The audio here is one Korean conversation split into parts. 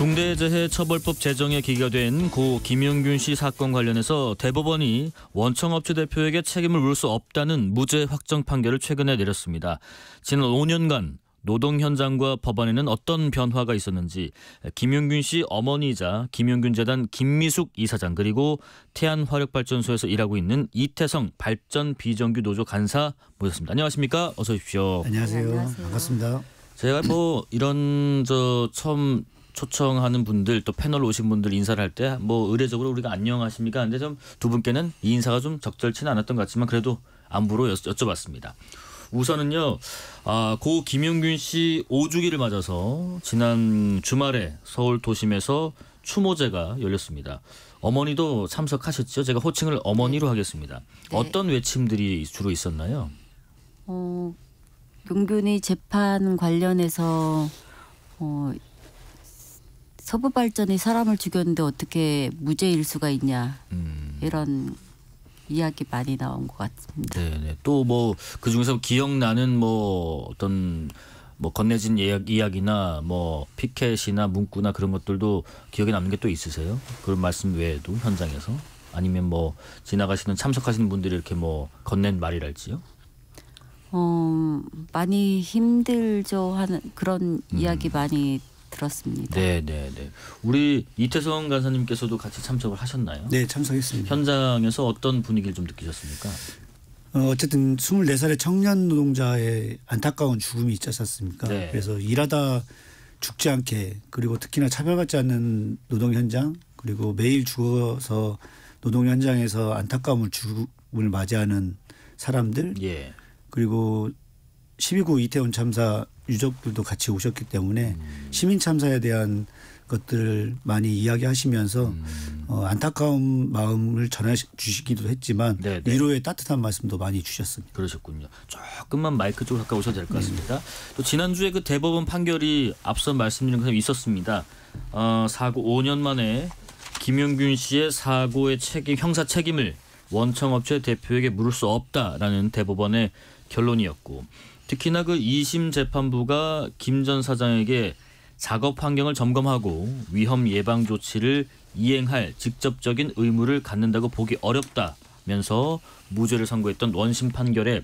중대재해처벌법 제정에 기기가 된 고 김용균 씨 사건 관련해서 대법원이 원청업체 대표에게 책임을 물을 수 없다는 무죄 확정 판결을 최근에 내렸습니다. 지난 5년간 노동 현장과 법안에는 어떤 변화가 있었는지 김용균 씨 어머니이자 김용균 재단 김미숙 이사장 그리고 태안화력발전소에서 일하고 있는 이태성 발전 비정규 노조 간사 모셨습니다. 안녕하십니까? 어서 오십시오. 안녕하세요. 안녕하세요. 반갑습니다. 제가 이런 처음 초청하는 분들 또 패널 오신 분들 인사를 할 때 의례적으로 우리가 안녕하십니까? 근데 좀 두 분께는 이 인사가 좀 적절치는 않았던 것 같지만 그래도 안부로 여쭤봤습니다. 우선은요, 고 김용균 씨 5주기를 맞아서 지난 주말에 서울 도심에서 추모제가 열렸습니다. 어머니도 참석하셨죠? 제가 호칭을 어머니로 하겠습니다. 네. 어떤 외침들이 주로 있었나요? 용균이 재판 관련해서 서부발전이 사람을 죽였는데 어떻게 무죄일 수가 있냐 이런 이야기 많이 나온 것 같습니다. 네네. 또 그 중에서 기억나는 어떤 건네진 이야기나 피켓이나 문구나 그런 것들도 기억에 남는 게 또 있으세요? 그런 말씀 외에도 현장에서 아니면 지나가시는 참석하시는 분들이 이렇게 건넨 말이랄지요? 많이 힘들죠 하는 그런 이야기 많이 들었습니다. 네네네. 우리 이태성 간사님께서도 같이 참석을 하셨나요? 네, 참석했습니다. 현장에서 어떤 분위기를 좀 느끼셨습니까? 어쨌든 24살의 청년 노동자의 안타까운 죽음이 있지 않습니까? 네. 그래서 일하다 죽지 않게 그리고 특히나 차별받지 않는 노동 현장 그리고 매일 죽어서 노동 현장에서 안타까움을 죽음을 맞이하는 사람들 예. 그리고 12구 이태원 참사 유족들도 같이 오셨기 때문에 시민 참사에 대한 것들을 많이 이야기하시면서 안타까운 마음을 전해주시기도 했지만 네네. 위로의 따뜻한 말씀도 많이 주셨습니다. 그러셨군요. 조금만 마이크 쪽으로 가까이 오셔도 될 것 같습니다. 또 지난주에 그 대법원 판결이 앞서 말씀드린 것처럼 있었습니다. 사고 5년 만에 김용균 씨의 사고의 형사 책임을 원청업체 대표에게 물을 수 없다라는 대법원의 결론이었고 특히나 그 2심 재판부가 김 전 사장에게 작업 환경을 점검하고 위험 예방 조치를 이행할 직접적인 의무를 갖는다고 보기 어렵다면서 무죄를 선고했던 원심 판결에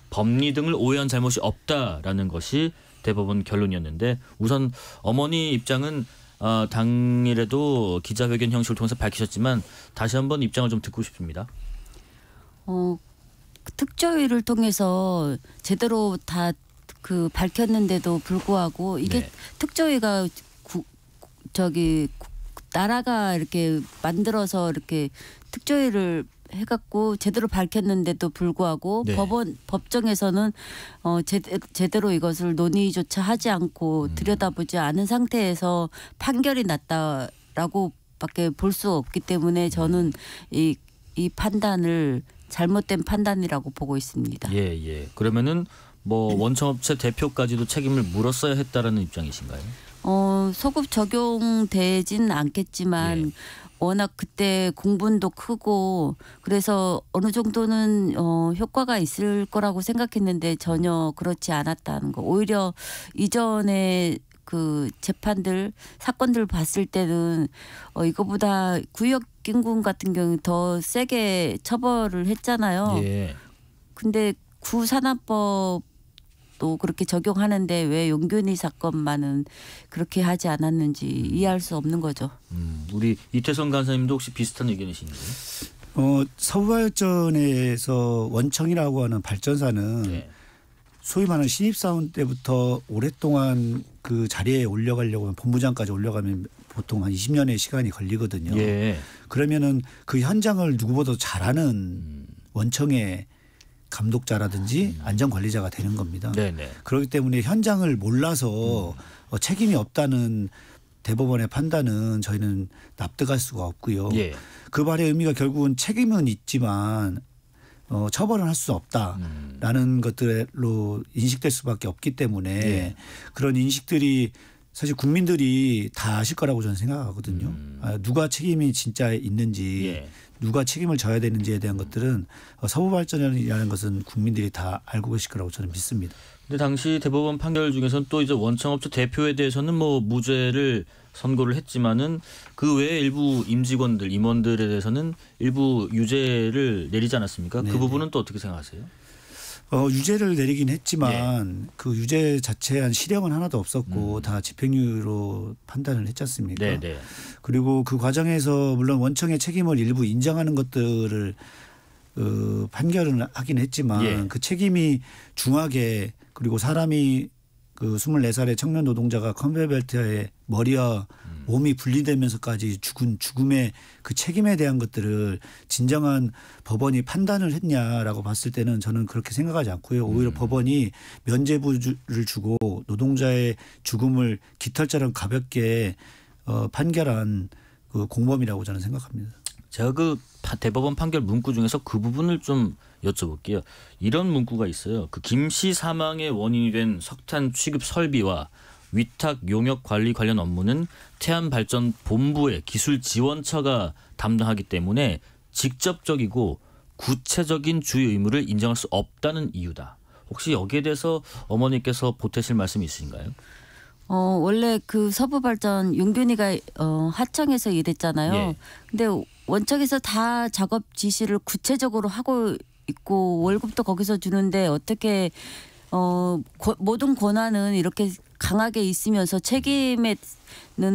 법리 등을 오해한 잘못이 없다라는 것이 대법원 결론이었는데 우선 어머니 입장은 당일에도 기자회견 형식을 통해서 밝히셨지만 다시 한번 입장을 좀 듣고 싶습니다. 특조위를 통해서 제대로 다 밝혔는데도 불구하고 이게 네. 특조위가 나라가 이렇게 만들어서 이렇게 특조위를 해갖고 제대로 밝혔는데도 불구하고 네. 법정에서는 제대로 이것을 논의조차 하지 않고 들여다보지 않은 상태에서 판결이 났다라고밖에 볼 수 없기 때문에 저는 이 판단을 잘못된 판단이라고 보고 있습니다. 예. 그러면은 원청업체 대표까지도 책임을 물었어야 했다라는 입장이신가요? 소급 적용되진 않겠지만 예. 워낙 그때 공분도 크고 그래서 어느 정도는 효과가 있을 거라고 생각했는데 전혀 그렇지 않았다는 거. 오히려 이전에 사건들 봤을 때는 이거보다 구역గిం군 같은 경우 더 세게 처벌을 했잖아요. 예. 근데 구산업법도 그렇게 적용하는데 왜 용균이 사건만은 그렇게 하지 않았는지 이해할 수 없는 거죠. 우리 이태성 간사님도 혹시 비슷한 의견이신가요? 서부발전에서 원청이라고 하는 발전사는 네. 소위 말하는 신입사원 때부터 오랫동안 그 자리에 올려가려고 하면 본부장까지 올려가면 보통 한 20년의 시간이 걸리거든요. 예. 그러면은 그 현장을 누구보다 잘하는 원청의 감독자라든지 안전관리자가 되는 겁니다. 네네. 그렇기 때문에 현장을 몰라서 책임이 없다는 대법원의 판단은 저희는 납득할 수가 없고요. 예. 그 말의 의미가 결국은 책임은 있지만 처벌은 할 수 없다라는 것들로 인식될 수밖에 없기 때문에 예. 그런 인식들이 사실 국민들이 다 아실 거라고 저는 생각하거든요. 누가 책임이 진짜 있는지 예. 누가 책임을 져야 되는지에 대한 것들은 서부발전이라는 것은 국민들이 다 알고 계실 거라고 저는 믿습니다. 근데 당시 대법원 판결 중에서는 또 이제 원청업체 대표에 대해서는 뭐 무죄를 선고를 했지만은 그 외에 일부 임직원들, 임원들에 대해서는 일부 유죄를 내리지 않았습니까? 네네. 그 부분은 또 어떻게 생각하세요? 유죄를 내리긴 했지만 그 유죄 자체에 한 실형은 하나도 없었고 다 집행유예로 판단을 했지 않습니까? 네네. 그리고 그 과정에서 물론 원청의 책임을 일부 인정하는 것들을 판결은 하긴 했지만 예. 그 책임이 중하게 그리고 사람이 그 24살의 청년 노동자가 컨베이어벨트에 머리와 몸이 분리되면서까지 죽은 죽음의 그 책임에 대한 것들을 진정한 법원이 판단을 했냐라고 봤을 때는 저는 그렇게 생각하지 않고요. 오히려 법원이 면죄부를 주고 노동자의 죽음을 깃털처럼 가볍게 판결한 그 공범이라고 저는 생각합니다. 제가 그 대법원 판결 문구 중에서 그 부분을 좀 여쭤볼게요. 이런 문구가 있어요. 그 김 씨 사망의 원인이 된 석탄 취급 설비와 위탁 용역 관리 관련 업무는 태안발전본부의 기술지원처가 담당하기 때문에 직접적이고 구체적인 주의 의무를 인정할 수 없다는 이유다. 혹시 여기에 대해서 어머니께서 보태실 말씀이 있으신가요? 원래 그 서부발전 용균이가 하청에서 일했잖아요. 예. 근데 원청에서 다 작업 지시를 구체적으로 하고 있고 월급도 거기서 주는데 어떻게 모든 권한은 이렇게 강하게 있으면서 책임에는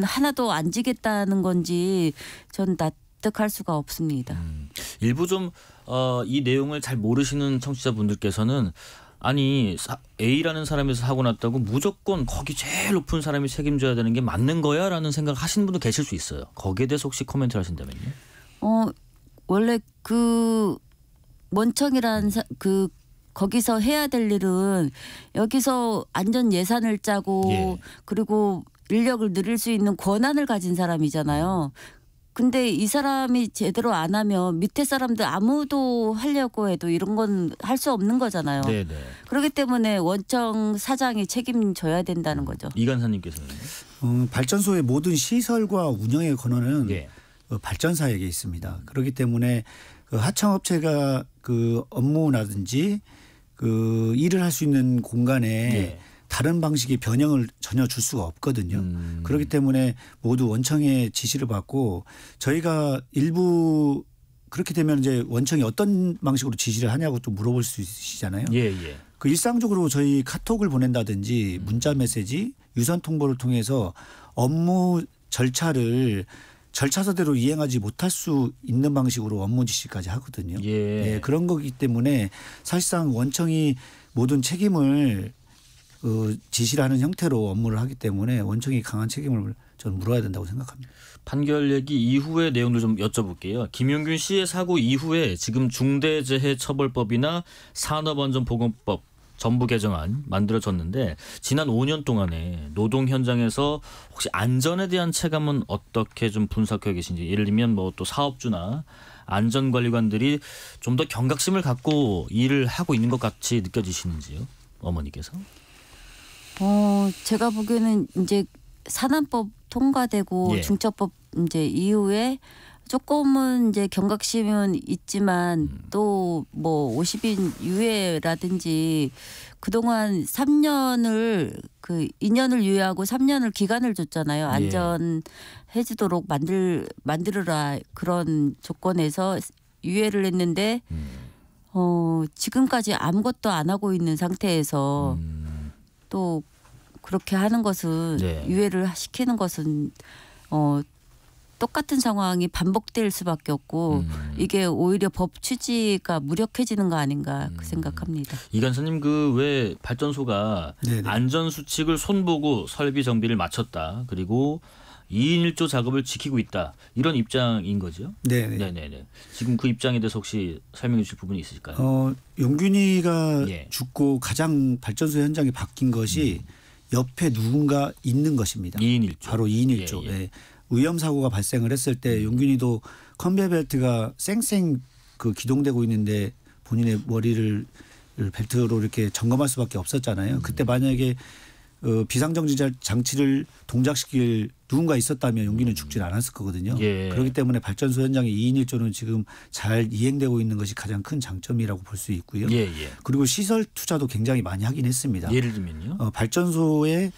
하나도 안 지겠다는 건지 전 납득할 수가 없습니다. 일부 좀 이 내용을 잘 모르시는 청취자분들께서는 아니 A라는 사람에서 하고 났다고 무조건 거기 제일 높은 사람이 책임져야 되는 게 맞는 거야 라는 생각을 하시는 분도 계실 수 있어요. 거기에 대해서 혹시 코멘트를 하신다면요. 원래 그 원청이라는 그 거기서 해야 될 일은 여기서 안전 예산을 짜고 예. 그리고 인력을 늘릴 수 있는 권한을 가진 사람이잖아요. 근데 이 사람이 제대로 안 하면 밑에 사람들 아무도 하려고 해도 이런 건 할 수 없는 거잖아요. 네네. 그렇기 때문에 원청 사장이 책임져야 된다는 거죠. 이 간사님께서는 발전소의 모든 시설과 운영의 권한은 예. 발전사에게 있습니다. 그렇기 때문에 그 하청업체가 그 업무라든지 그 일을 할 수 있는 공간에 예. 다른 방식의 변형을 전혀 줄 수가 없거든요. 그렇기 때문에 모두 원청의 지시를 받고 저희가 일부 그렇게 되면 이제 원청이 어떤 방식으로 지시를 하냐고 또 물어볼 수 있으시잖아요. 예. 그 일상적으로 저희 카톡을 보낸다든지 문자 메시지, 유선 통보를 통해서 업무 절차를 절차서대로 이행하지 못할 수 있는 방식으로 업무 지시까지 하거든요. 예. 그런 거기 때문에 사실상 원청이 모든 책임을 지시를 하는 형태로 업무를 하기 때문에 원청이 강한 책임을 저는 물어야 된다고 생각합니다. 판결 얘기 이후의 내용도 좀 여쭤볼게요. 김용균 씨의 사고 이후에 지금 중대재해처벌법이나 산업안전보건법 전부 개정안 만들어졌는데 지난 5년 동안에 노동 현장에서 혹시 안전에 대한 체감은 어떻게 좀 분석해 계신지, 예를 들면 뭐 또 사업주나 안전관리관들이 좀 더 경각심을 갖고 일을 하고 있는 것 같이 느껴지시는지요, 어머니께서? 제가 보기에는 이제 산안법 통과되고 예. 중처법 이제 이후에 조금은 이제 경각심은 있지만 또 뭐 50인 유예라든지 그동안 3년을 그 2년을 유예하고 3년을 기간을 줬잖아요. 안전해지도록 만들어라 그런 조건에서 유예를 했는데 지금까지 아무것도 안 하고 있는 상태에서 또 그렇게 하는 것은 네. 유예를 시키는 것은 똑같은 상황이 반복될 수밖에 없고 이게 오히려 법 취지가 무력해지는 거 아닌가 그 생각합니다. 이 간사님 그 왜 발전소가 네네. 안전 수칙을 손보고 설비 정비를 마쳤다. 그리고 2인 1조 작업을 지키고 있다. 이런 입장인 거죠? 네네네. 지금 그 입장에 대해서 혹시 설명해 주실 부분이 있으실까요? 용균이가 예. 죽고 가장 발전소 현장이 바뀐 것이 옆에 누군가 있는 것입니다. 2인 1조. 바로 2인 1조. 예. 예. 위험 사고가 발생을 했을 때 용균이도 컨베이어 벨트가 쌩쌩 그 기동되고 있는데 본인의 머리를 벨트로 이렇게 점검할 수밖에 없었잖아요. 그때 만약에 비상정지 장치를 동작시킬 누군가 있었다면 용기는 죽지 않았을 거거든요. 예. 그렇기 때문에 발전소 현장의 2인 1조는 지금 잘 이행되고 있는 것이 가장 큰 장점이라고 볼 수 있고요. 예, 예. 그리고 시설 투자도 굉장히 많이 하긴 했습니다. 예를 들면요. 발전소에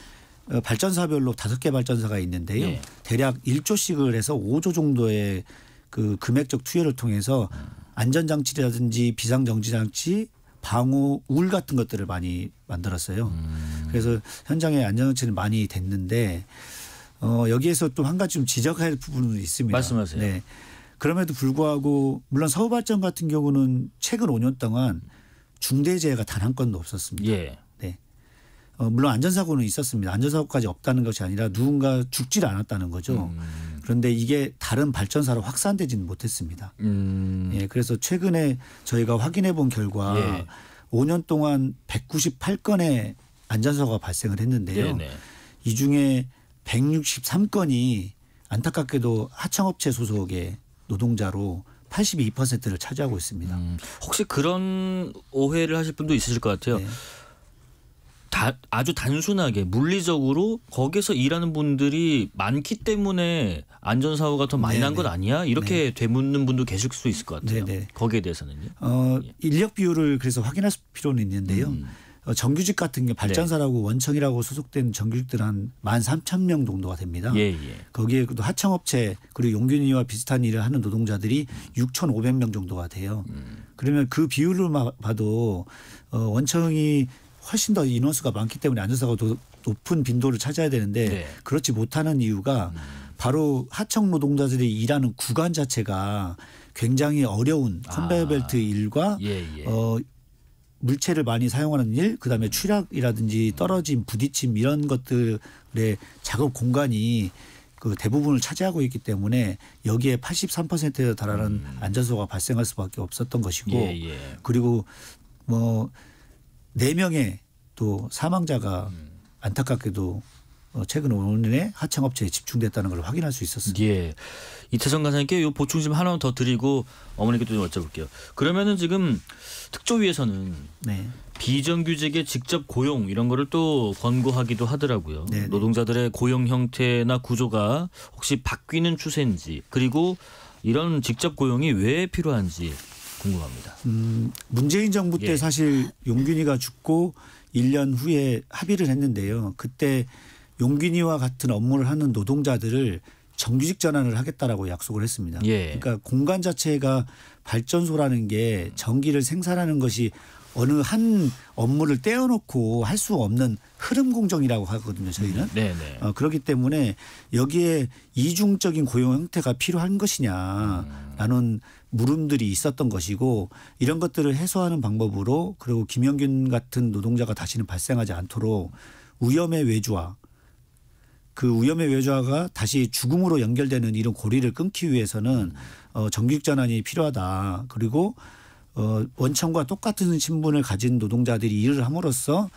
발전사별로 5개 발전사가 있는데요. 예. 대략 1조씩을 해서 5조 정도의 그 금액적 투여를 통해서 안전장치라든지 비상정지장치, 방호, 울 같은 것들을 많이 만들었어요. 그래서 현장의 안전장치는 많이 됐는데 여기에서 또 한 가지 좀 지적할 부분은 있습니다. 말씀하세요. 네. 그럼에도 불구하고 물론 서울발전 같은 경우는 최근 5년 동안 중대재해가 단 한 건도 없었습니다. 예. 네. 물론 안전사고는 있었습니다. 안전사고까지 없다는 것이 아니라 누군가 죽질 않았다는 거죠. 그런데 이게 다른 발전사로 확산되지는 못했습니다. 예, 그래서 최근에 저희가 확인해 본 결과 예. 5년 동안 198건의 안전사고가 발생을 했는데요. 네네. 이 중에 163건이 안타깝게도 하청업체 소속의 노동자로 82%를 차지하고 있습니다. 혹시 그런 오해를 하실 분도 있으실 것 같아요. 네. 아주 단순하게 물리적으로 거기서 일하는 분들이 많기 때문에 안전사고가 더 많이 난 것 아니야? 이렇게 되묻는 분도 계실 수 있을 것 같아요. 네네. 거기에 대해서는요. 인력 비율을 그래서 확인할 필요는 있는데요. 정규직 같은 게 발전사라고 원청이라고 소속된 정규직들 한 13,000명 정도가 됩니다. 예, 예. 거기에 또 하청업체 그리고 용균이와 비슷한 일을 하는 노동자들이 6,500명 정도가 돼요. 그러면 그 비율을 봐도 원청이 훨씬 더 인원수가 많기 때문에 안전사고가 더 높은 빈도를 차지해야 되는데 네. 그렇지 못하는 이유가 바로 하청 노동자들이 일하는 구간 자체가 굉장히 어려운 컨베이어벨트 일과 예, 예. 물체를 많이 사용하는 일, 그다음에 추락이라든지 떨어짐, 부딪힘 이런 것들의 작업 공간이 그 대부분을 차지하고 있기 때문에 여기에 83%에 달하는 안전사고가 발생할 수밖에 없었던 것이고 예, 예. 그리고 뭐 4명의 또 사망자가 안타깝게도 최근 5년에 하청업체에 집중됐다는 걸 확인할 수 있었습니다. 예. 이태성 간사님께 요 보충 좀 하나 더 드리고 어머니께 또 여쭤볼게요. 그러면은 지금 특조위에서는 네. 비정규직의 직접 고용 이런 거를 또 권고하기도 하더라고요. 네네. 노동자들의 고용 형태나 구조가 혹시 바뀌는 추세인지 그리고 이런 직접 고용이 왜 필요한지 궁금합니다. 문재인 정부 때 예. 사실 용균이가 죽고 1년 후에 합의를 했는데요. 그때 용균이와 같은 업무를 하는 노동자들을 정규직 전환을 하겠다라고 약속을 했습니다. 예. 그러니까 공간 자체가 발전소라는 게 전기를 생산하는 것이 어느 한 업무를 떼어놓고 할 수 없는 흐름 공정이라고 하거든요. 저희는. 네네. 그렇기 때문에 여기에 이중적인 고용 형태가 필요한 것이냐라는 물음들이 있었던 것이고 이런 것들을 해소하는 방법으로 그리고 김영균 같은 노동자가 다시는 발생하지 않도록 위험의 외주화 그 위험의 외주화가 다시 죽음으로 연결되는 이런 고리를 끊기 위해서는 정규직 전환이 필요하다. 그리고 원청과 똑같은 신분을 가진 노동자들이 일을 함으로써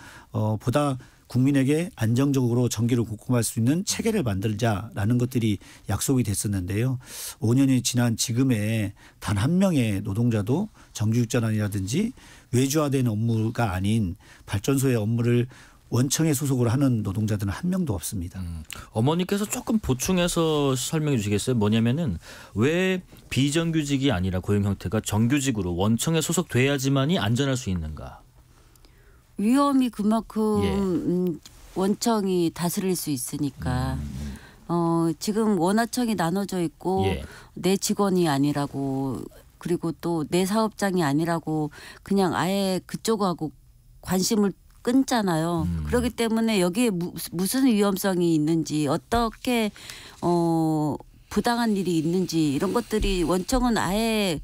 보다 국민에게 안정적으로 전기를 공급할 수 있는 체계를 만들자라는 것들이 약속이 됐었는데요. 5년이 지난 지금에 단 한 명의 노동자도 정규직 전환이라든지 외주화된 업무가 아닌 발전소의 업무를 원청에 소속을 하는 노동자들은 한 명도 없습니다. 어머니께서 조금 보충해서 설명해 주시겠어요? 뭐냐면은 왜 비정규직이 아니라 고용 형태가 정규직으로 원청에 소속돼야지만이 안전할 수 있는가? 위험이 그만큼 원청이 다스릴 수 있으니까. 지금 원하청이 나눠져 있고 예. 내 직원이 아니라고 그리고 또 내 사업장이 아니라고 그냥 아예 그쪽하고 관심을 끊잖아요. 그렇기 때문에 여기에 무슨 위험성이 있는지 어떻게 부당한 일이 있는지 이런 것들이 원청은 아예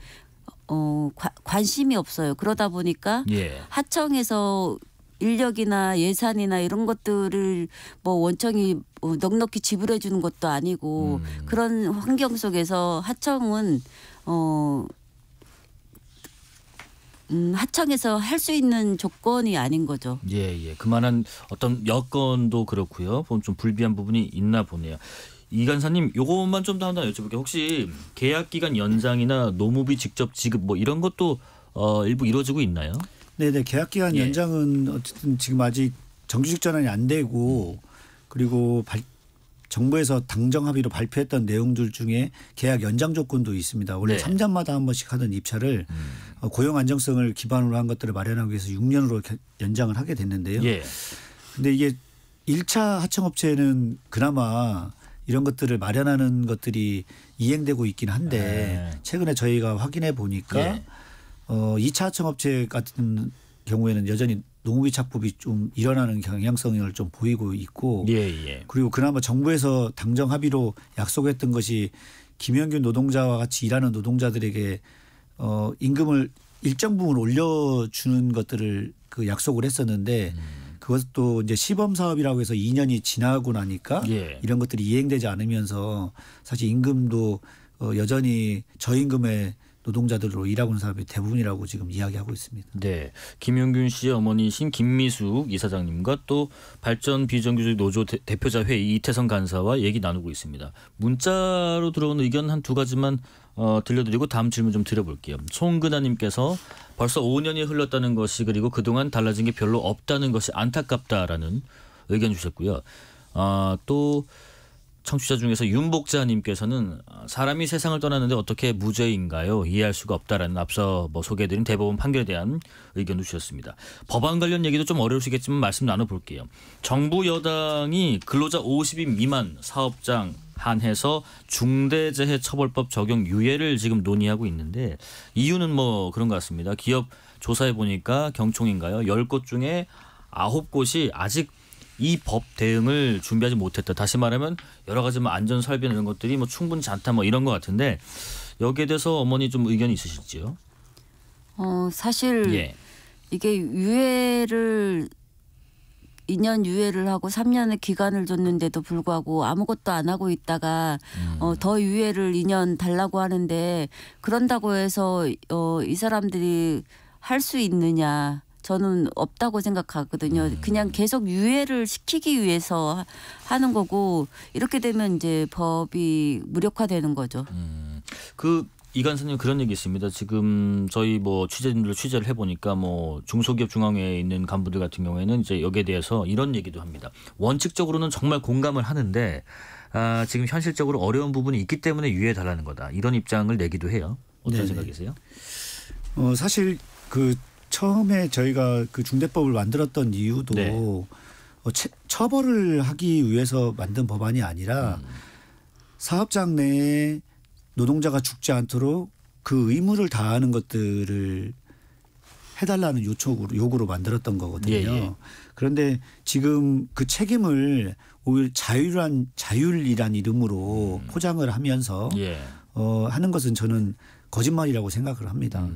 관심이 없어요. 그러다 보니까 예. 하청에서 인력이나 예산이나 이런 것들을 뭐 원청이 넉넉히 지불해 주는 것도 아니고 그런 환경 속에서 하청은 하청에서 할 수 있는 조건이 아닌 거죠. 예, 예. 그만한 어떤 여건도 그렇고요. 좀 불비한 부분이 있나 보네요. 이 간사님, 요것만 좀 더 하나 여쭤볼게요. 혹시 계약 기간 연장이나 노무비 직접 지급 뭐 이런 것도 일부 이루어지고 있나요? 네네. 계약 기간 예. 연장은 어쨌든 지금 아직 정규직 전환이 안 되고 그리고 정부에서 당정 합의로 발표했던 내용들 중에 계약 연장 조건도 있습니다. 원래 네. 3년마다 한 번씩 하던 입찰을 고용 안정성을 기반으로 한 것들을 마련하기 위해서 6년으로 연장을 하게 됐는데요. 예. 근데 이게 1차 하청업체는 그나마 이런 것들을 마련하는 것들이 이행되고 있긴 한데 최근에 저희가 확인해 보니까 예. 2차 하청업체 같은 경우에는 여전히 노무비 착법이 좀 일어나는 경향성을 좀 보이고 있고 예. 그리고 그나마 정부에서 당정 합의로 약속했던 것이 김영균 노동자와 같이 일하는 노동자들에게 임금을 일정 부분 올려주는 것들을 그 약속을 했었는데 그것도 이제 시범 사업이라고 해서 2년이 지나고 나니까 예. 이런 것들이 이행되지 않으면서 사실 임금도 여전히 저임금의 노동자들로 일하고 있는 사람이 대부분이라고 지금 이야기하고 있습니다. 네, 김용균 씨의 어머니신 김미숙 이사장님과 또 발전 비정규직 노조 대표자 회의 이태성 간사와 얘기 나누고 있습니다. 문자로 들어온 의견 한 두 가지만 들려드리고 다음 질문 좀 드려볼게요. 송근아님께서 벌써 5년이 흘렀다는 것이 그리고 그동안 달라진 게 별로 없다는 것이 안타깝다라는 의견 주셨고요. 또 청취자 중에서 윤복자님께서는 사람이 세상을 떠났는데 어떻게 무죄인가요? 이해할 수가 없다라는 앞서 소개해드린 대법원 판결에 대한 의견도 주셨습니다. 법안 관련 얘기도 좀 어려우시겠지만 말씀 나눠볼게요. 정부 여당이 근로자 50인 미만 사업장 한해서 중대재해처벌법 적용 유예를 지금 논의하고 있는데 이유는 그런 것 같습니다. 기업 조사해 보니까 경총인가요? 10곳 중에 9곳이 아직 이 법 대응을 준비하지 못했다. 다시 말하면 여러 가지 안전 설비 이런 것들이 충분치 않다 이런 것 같은데 여기에 대해서 어머니 좀 의견이 있으실지요? 사실 예. 이게 유예를 2년 유예를 하고 3년의 기간을 줬는데도 불구하고 아무것도 안 하고 있다가 더 유예를 2년 달라고 하는데 그런다고 해서 이 사람들이 할 수 있느냐? 저는 없다고 생각하거든요. 그냥 계속 유예를 시키기 위해서 하는 거고 이렇게 되면 이제 법이 무력화되는 거죠. 이 간사님 그런 얘기 있습니다. 지금 저희 취재진들 취재를 해보니까 중소기업 중앙회에 있는 간부들 같은 경우에는 이제 여기에 대해서 이런 얘기도 합니다. 원칙적으로는 정말 공감을 하는데 지금 현실적으로 어려운 부분이 있기 때문에 유예해달라는 거다. 이런 입장을 내기도 해요. 어떤 네네. 생각이세요? 사실 처음에 저희가 그 중대법을 만들었던 이유도 네. 처벌을 하기 위해서 만든 법안이 아니라 사업장 내에 노동자가 죽지 않도록 그 의무를 다하는 것들을 해달라는 요구로 만들었던 거거든요. 예. 그런데 지금 그 책임을 오히려 자율이란 이름으로 포장을 하면서 예. 하는 것은 저는 거짓말이라고 생각을 합니다.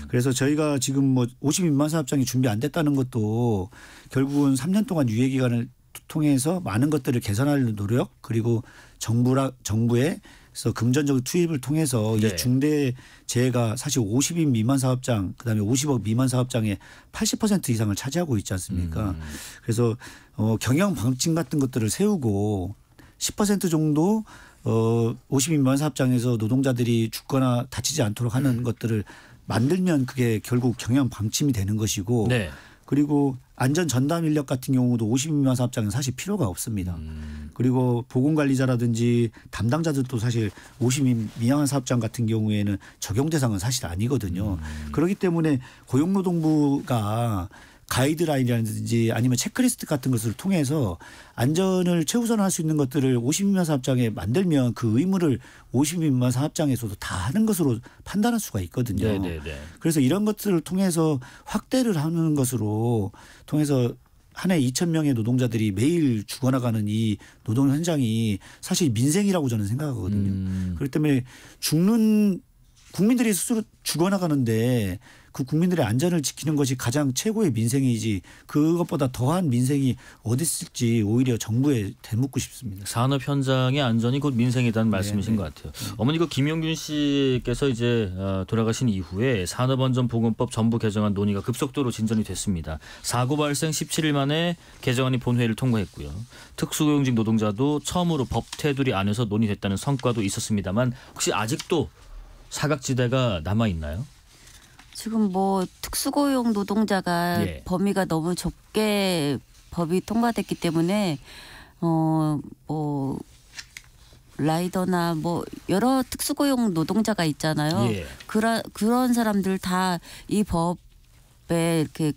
그래서 저희가 지금 50인 미만 사업장이 준비 안 됐다는 것도 결국은 3년 동안 유예 기간을 통해서 많은 것들을 개선하려는 노력 그리고 정부에서 금전적 투입을 통해서 네. 이 중대 재해가 사실 50인 미만 사업장 그다음에 50억 미만 사업장의 80% 이상을 차지하고 있지 않습니까? 그래서 경영 방침 같은 것들을 세우고 10% 정도 50인 미만 사업장에서 노동자들이 죽거나 다치지 않도록 하는 것들을 만들면 그게 결국 경영 방침이 되는 것이고 네. 그리고 안전 전담 인력 같은 경우도 50인 미만 사업장은 사실 필요가 없습니다. 그리고 보건관리자라든지 담당자들도 사실 50인 미만 사업장 같은 경우에는 적용 대상은 사실 아니거든요. 그렇기 때문에 고용노동부가 가이드라인이라든지 아니면 체크리스트 같은 것을 통해서 안전을 최우선할 수 있는 것들을 50인 미만 사업장에 만들면 그 의무를 50인 미만 사업장에서도 다 하는 것으로 판단할 수가 있거든요. 네네네. 그래서 이런 것들을 통해서 확대를 하는 것으로 통해서 한 해 2,000명의 노동자들이 매일 죽어나가는 이 노동 현장이 사실 민생이라고 저는 생각하거든요. 그렇기 때문에 국민들이 스스로 죽어나가는데 그 국민들의 안전을 지키는 것이 가장 최고의 민생이지 그것보다 더한 민생이 어디 있을지 오히려 정부에 되묻고 싶습니다. 산업 현장의 안전이 곧 민생이라는 말씀이신 네. 것 같아요. 어머니 김용균 씨께서 이제 돌아가신 이후에 산업안전보건법 전부 개정안 논의가 급속도로 진전이 됐습니다. 사고 발생 17일 만에 개정안이 본회의를 통과했고요. 특수고용직 노동자도 처음으로 법 테두리 안에서 논의됐다는 성과도 있었습니다만 혹시 아직도 사각지대가 남아 있나요? 지금 특수고용 노동자가 예. 범위가 너무 좁게 법이 통과됐기 때문에 라이더나 뭐 여러 특수고용 노동자가 있잖아요. 예. 그런 사람들 다 이 법에 이렇게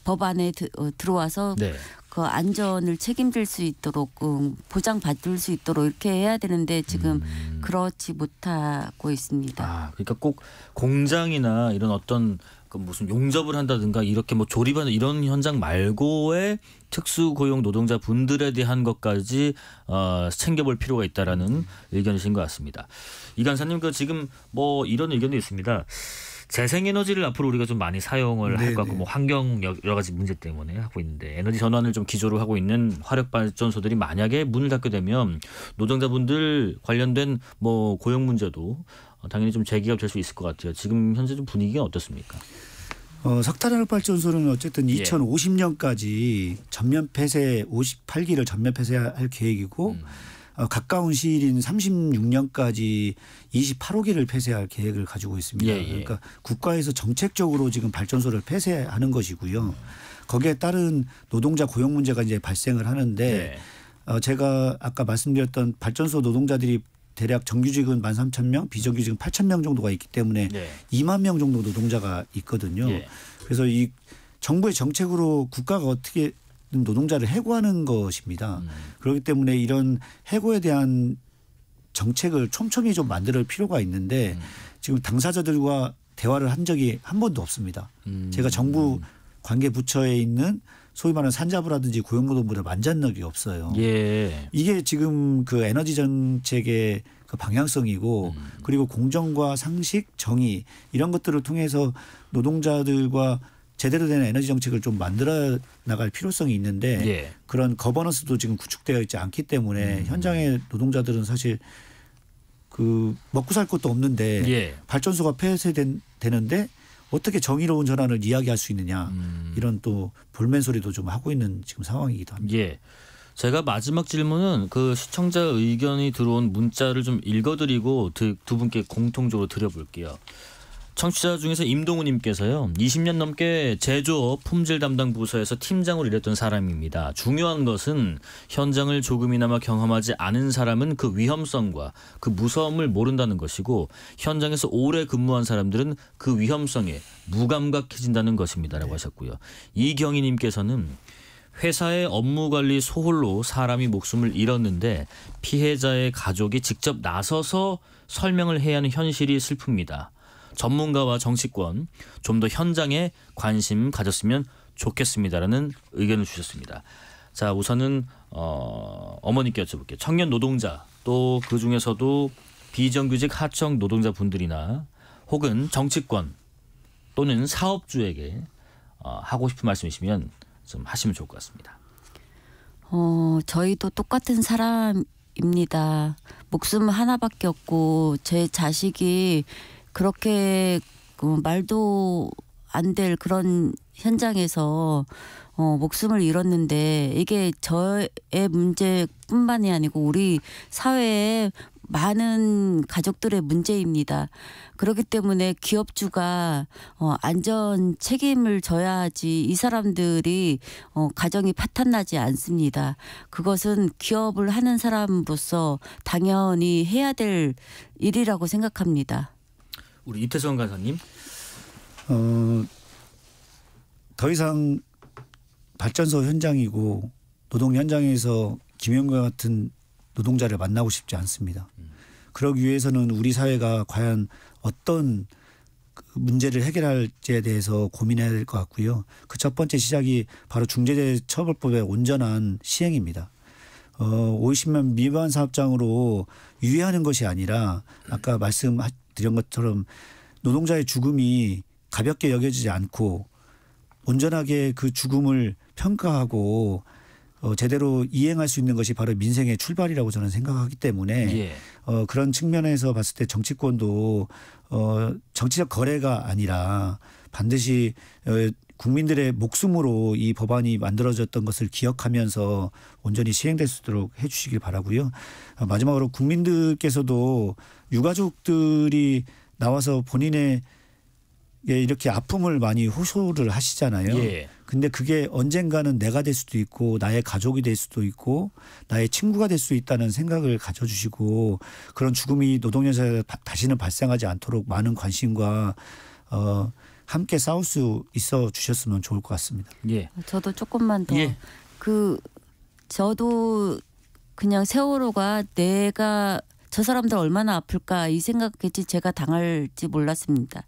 법 안에 들어와서 네. 그 안전을 책임질 수 있도록 보장받을 수 있도록 이렇게 해야 되는데 지금 그렇지 못하고 있습니다. 아, 그러니까 꼭 공장이나 이런 어떤 그 무슨 용접을 한다든가 이렇게 뭐 조립하는 이런 현장 말고의 특수고용 노동자 분들에 대한 것까지 챙겨볼 필요가 있다라는 의견이신 것 같습니다. 이 간사님 그 지금 뭐 이런 의견도 있습니다. 재생에너지를 앞으로 우리가 좀 많이 사용을 할 것 같고 뭐 환경 여러 가지 문제 때문에 하고 있는데 에너지 전환을 좀 기조로 하고 있는 화력발전소들이 만약에 문을 닫게 되면 노동자분들 관련된 뭐 고용 문제도 당연히 좀 제기가 될 수 있을 것 같아요. 지금 현재 좀 분위기가 어떻습니까? 석탄화력발전소는 어쨌든 2050년까지 전면 폐쇄 58기를 전면 폐쇄할 계획이고 가까운 시일인 36년까지 28호기를 폐쇄할 계획을 가지고 있습니다. 그러니까 국가에서 정책적으로 지금 발전소를 폐쇄하는 것이고요. 거기에 따른 노동자 고용 문제가 이제 발생을 하는데 제가 아까 말씀드렸던 발전소 노동자들이 대략 정규직은 13,000명, 비정규직은 8,000명 정도가 있기 때문에 2만 명 정도 노동자가 있거든요. 그래서 이 정부의 정책으로 국가가 어떻게 노동자를 해고하는 것입니다. 그렇기 때문에 이런 해고에 대한 정책을 촘촘히 좀 만들 필요가 있는데 지금 당사자들과 대화를 한 적이 한 번도 없습니다. 제가 정부 관계 부처에 있는 소위 말하는 산자부라든지 고용노동부를 만난 적이 없어요. 이게 지금 그 에너지 정책의 그 방향성이고 그리고 공정과 상식, 정의 이런 것들을 통해서 노동자들과 제대로 된 에너지 정책을 좀 만들어 나갈 필요성이 있는데 그런 거버넌스도 지금 구축되어 있지 않기 때문에 현장의 노동자들은 사실 그 먹고 살 것도 없는데 발전소가 폐쇄되는데 어떻게 정의로운 전환을 이야기할 수 있느냐 이런 또 볼멘 소리도 좀 하고 있는 지금 상황이기도 합니다. 제가 마지막 질문은 그 시청자 의견이 들어온 문자를 좀 읽어드리고 두 분께 공통적으로 드려볼게요. 청취자 중에서 임동우님께서요. 20년 넘게 제조업 품질 담당 부서에서 팀장으로 일했던 사람입니다. 중요한 것은 현장을 조금이나마 경험하지 않은 사람은 그 위험성과 그 무서움을 모른다는 것이고 현장에서 오래 근무한 사람들은 그 위험성에 무감각해진다는 것입니다라고 하셨고요. 이경희님께서는 회사의 업무관리 소홀로 사람이 목숨을 잃었는데 피해자의 가족이 직접 나서서 설명을 해야 하는 현실이 슬픕니다. 전문가와 정치권 좀 더 현장에 관심 가졌으면 좋겠습니다라는 의견을 주셨습니다. 자, 우선은 어머니께 여쭤볼게요. 청년 노동자 또 그중에서도 비정규직 하청 노동자분들이나 혹은 정치권 또는 사업주에게 하고 싶은 말씀이시면 좀 하시면 좋을 것 같습니다. 저희도 똑같은 사람입니다. 목숨 하나밖에 없고 제 자식이 그렇게 말도 안 될 그런 현장에서 목숨을 잃었는데 이게 저의 문제뿐만이 아니고 우리 사회의 많은 가족들의 문제입니다. 그렇기 때문에 기업주가 안전 책임을 져야 하지 이 사람들이 가정이 파탄나지 않습니다. 그것은 기업을 하는 사람으로서 당연히 해야 될 일이라고 생각합니다. 우리 이태성 간사님. 더 이상 발전소 현장이고 노동 현장에서 김영과 같은 노동자를 만나고 싶지 않습니다. 그러기 위해서는 우리 사회가 과연 어떤 문제를 해결할지에 대해서 고민해야 될 것 같고요. 그 첫 번째 시작이 바로 중대재해처벌법의 온전한 시행입니다. 50만 미만 사업장으로 유예하는 것이 아니라 아까 말씀드린 것처럼 노동자의 죽음이 가볍게 여겨지지 않고 온전하게 그 죽음을 평가하고 제대로 이행할 수 있는 것이 바로 민생의 출발이라고 저는 생각하기 때문에 그런 측면에서 봤을 때 정치권도 정치적 거래가 아니라 반드시 국민들의 목숨으로 이 법안이 만들어졌던 것을 기억하면서 온전히 시행될 수 있도록 해 주시길 바라고요. 마지막으로 국민들께서도 유가족들이 나와서 본인의 예, 이렇게 아픔을 많이 호소를 하시잖아요. 예. 근데 그게 언젠가는 내가 될 수도 있고 나의 가족이 될 수도 있고 나의 친구가 될 수 있다는 생각을 가져주시고 그런 죽음이 노동연사에 다시는 발생하지 않도록 많은 관심과 함께 싸울 수 있어 주셨으면 좋을 것 같습니다. 예. 저도 조금만 더 예. 저도 그냥 세월호가 내가 저 사람들 얼마나 아플까 이 생각했지 제가 당할지 몰랐습니다.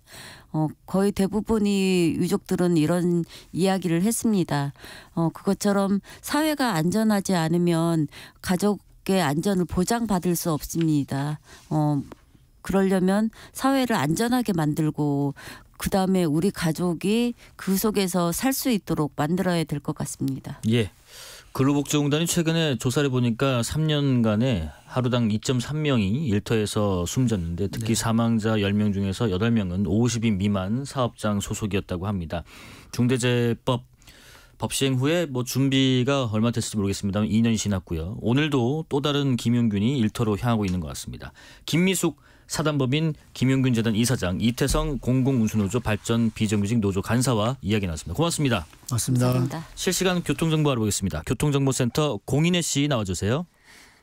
거의 대부분이 유족들은 이런 이야기를 했습니다. 그것처럼 사회가 안전하지 않으면 가족의 안전을 보장받을 수 없습니다. 그러려면 사회를 안전하게 만들고 그다음에 우리 가족이 그 속에서 살 수 있도록 만들어야 될 것 같습니다. 예. 근로복지공단이 최근에 조사를 보니까 3년간에 하루당 2.3명이 일터에서 숨졌는데 특히 사망자 10명 중에서 8명은 50인 미만 사업장 소속이었다고 합니다. 중대재해법 시행 후에 준비가 얼마 됐을지 모르겠습니다만 2년이 지났고요. 오늘도 또 다른 김용균이 일터로 향하고 있는 것 같습니다. 김미숙 사단법인 김용균재단 이사장, 이태성 공공운수노조 발전 비정규직 노조 간사와 이야기 나눴습니다. 고맙습니다. 맞습니다. 감사합니다. 실시간 교통정보 알아보겠습니다. 교통정보센터 공인혜 씨 나와주세요.